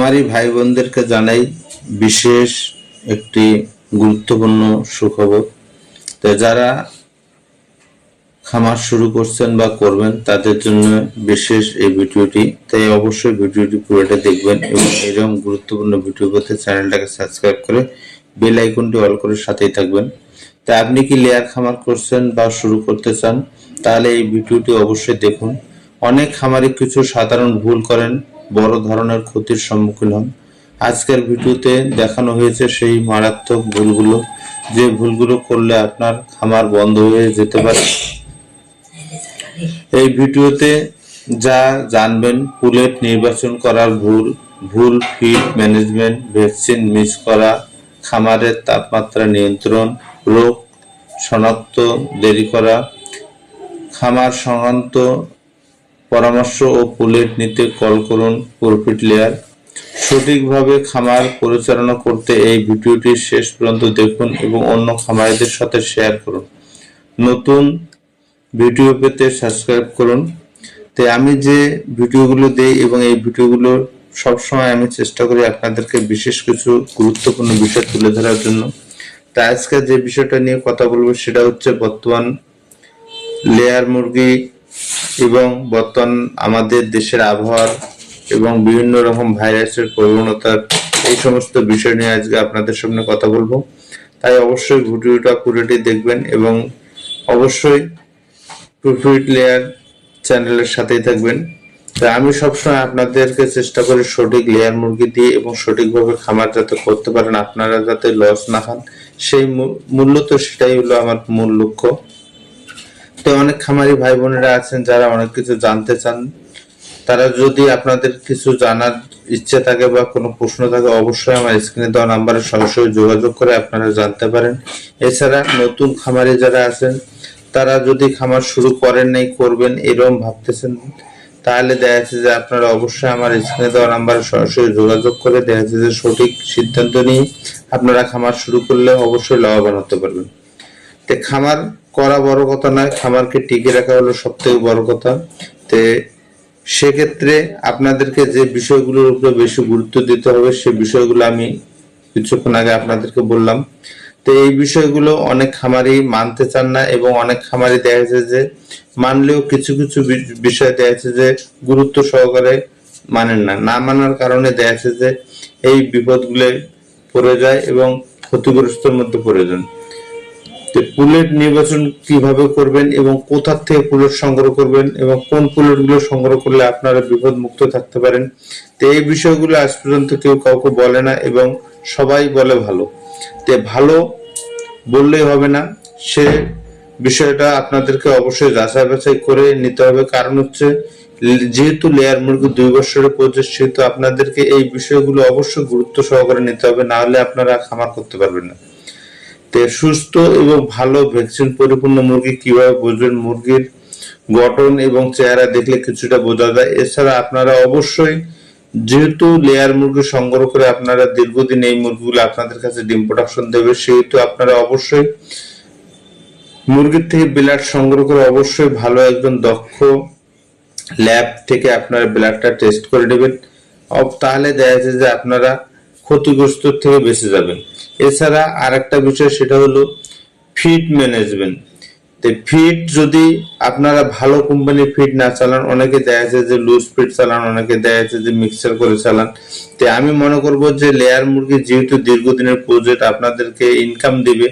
খামারি ভাই বোনদেরকে জানাই বিশেষ একটি গুরুত্বপূর্ণ সুখবর। তো যারা খামার শুরু করছেন বা করবেন তাদের জন্য বিশেষ এই ভিডিওটি, তাই অবশ্যই ভিডিওটি পুরোটা দেখবেন এবং এরকম গুরুত্বপূর্ণ ভিডিও পেতে চ্যানেলটাকে সাবস্ক্রাইব করে বেল আইকনটি অল করে সাথেই থাকবেন। তা আপনি কি লেয়ার খামার করছেন বা শুরু করতে চান, তাহলে এই ভিডিওটি অবশ্যই দেখুন। অনেক খামারি কিছু সাধারণ ভুল করেন, বড় ধরনের ক্ষতির সম্মুখীন হন। আজকের ভিডিওতে দেখানো হয়েছে সেই মারাত্মক ভুলগুলো, যে ভুলগুলো করলে আপনার খামার বন্ধ হয়ে যেতে পারে। এই ভিডিওতে যা জানবেন: পুলেট নির্বাচন করার ভুল, ভুল ফিড ম্যানেজমেন্ট, ভ্যাকসিন মিস করা, খামারের তাপমাত্রা নিয়ন্ত্রণ, রোগ শনাক্ত দেরি করা, খামার সংক্রান্ত পরামর্শ ও পুলেট নিতে কল করুন প্রফিট লেয়ার। সঠিকভাবে খামার পরিচালনা করতে এই ভিডিওটি শেষ পর্যন্ত দেখুন এবং অন্য খামারিদের সাথে শেয়ার করুন। নতুন ভিডিও পেতে সাবস্ক্রাইব করুন। তাই আমি যে ভিডিওগুলো দেই এবং এই ভিডিওগুলো সবসময় আমি চেষ্টা করি আপনাদেরকে বিশেষ কিছু গুরুত্বপূর্ণ বিষয় তুলে ধরার জন্য। তাই আজকে যে বিষয়টা নিয়ে কথা বলবো সেটা হচ্ছে বর্তমান লেয়ার মুরগি এবং বর্তমান আমাদের দেশের আবহাওয়ার এবং বিভিন্ন রকম ভাইরাসের প্রবণতার এই সমস্ত বিষয় নিয়ে আজকে আপনাদের সামনে কথা বলবো। তাই অবশ্যই ভিডিওটা পুরোটি দেখবেন এবং অবশ্যই প্রফিট লেয়ার চ্যানেলের সাথেই থাকবেন। তাই আমি সবসময় আপনাদেরকে চেষ্টা করি সঠিক লেয়ার মুরগি দিয়ে এবং সঠিকভাবে খামার যাতে করতে পারেন, আপনারা যাতে লস না খান, সেই মূল্য তো সেটাই হলো আমার মূল লক্ষ্য। তো অনেক খামারি ভাই বোনেরা আছেন যারা অনেক কিছু জানতে চান। তারা যদি আপনাদের কিছু জানার ইচ্ছে থাকে বা কোনো প্রশ্ন থাকে, অবশ্যই আমার স্ক্রিনে দেওয়া নাম্বারে সরাসরি যোগাযোগ করে আপনারা জানতে পারেন। এছাড়া নতুন খামারি যারা আছেন তারা যদি খামার শুরু করেন নাই, করবেন এরকম ভাবতেছেন, তাহলে দেখা যাচ্ছে যে আপনারা অবশ্যই আমার স্ক্রিনে দেওয়া নাম্বারে সরাসরি যোগাযোগ করে দেখা যাচ্ছে যে সঠিক সিদ্ধান্ত নিয়ে আপনারা খামার শুরু করলে অবশ্যই লাভবান হতে পারবেন। তো খামার করা বড় কথা নয়, খামারকে টিকে রাখা হলো সব থেকে বড় কথা। তো সেক্ষেত্রে আপনাদেরকে যে বিষয়গুলোর উপরে বেশি গুরুত্ব দিতে হবে সে বিষয়গুলো আমি কিছুক্ষণ আগে আপনাদেরকে বললাম। তো এই বিষয়গুলো অনেক খামারি মানতে চান না এবং অনেক খামারি দেখা যাচ্ছে যে মানলেও কিছু কিছু বিষয় দেখা যাচ্ছে যে গুরুত্ব সহকারে মানেন না। না মানার কারণে দেখা যাচ্ছে যে এই বিপদগুলো পড়ে যায় এবং ক্ষতিগ্রস্তের মধ্যে পড়ে যান। পুলেট নির্বাচন কিভাবে করবেন এবং কোথা থেকে পুলেট সংগ্রহ করবেন এবং কোন পুলেট গুলো সংগ্রহ করলে আপনারা বিপদ মুক্ত থাকতে পারেন, তো এই বিষয়গুলো আজ পর্যন্ত কেউ কাউকে বলে না এবং সবাই বলে ভালো। তো ভালো বললেই হবে না, সে বিষয়টা আপনাদেরকে অবশ্যই যাচাই বাছাই করে নিতে হবে। কারণ হচ্ছে যেহেতু লেয়ার মুরগি 2 বছরের প্রজেক্ট, সেহেতু আপনাদেরকে এই বিষয়গুলো অবশ্যই গুরুত্ব সহকারে নিতে হবে, না হলে আপনারা খামার করতে পারবেন না। সুস্থ এবং ভালো ভ্যাকসিন পরিপূর্ণ মুরগি কিভাবে বুঝবেন? মুরগির গঠন এবং চেহারা দেখলে কিছুটা বোঝা যায়। এছাড়া আপনারা অবশ্যই, যেহেতু লেয়ার মুরগি সংগ্রহ করে আপনারা দীর্ঘদিন এই মুরগিগুলো আপনাদের কাছে ডিম প্রোডাকশন দেবে, সেহেতু আপনারা অবশ্যই মুরগির থেকে ব্লাড সংগ্রহ করে অবশ্যই ভালো একজন দক্ষ ল্যাব থেকে আপনারা ব্লাডটা টেস্ট করে নেবেন। তাহলে দেখা যায় যে আপনারা ক্ষতিগ্রস্ত থেকে বেঁচে যাবেন। এছাড়া আরেকটা বিষয় সেটা হলো ফিড ম্যানেজমেন্ট। ফিড যদি আপনারা ভালো কোম্পানির ফিড না চালান, অনেকে দেখা যায় যে লুজ ফিড চালান, অনেকে দেখা যায় যে মিক্সচার করে চালান। তো আমি মনে করব যে লেয়ার মুরগি যেহেতু দীর্ঘদিনের প্রজেক্ট আপনাদেরকে ইনকাম দিবে,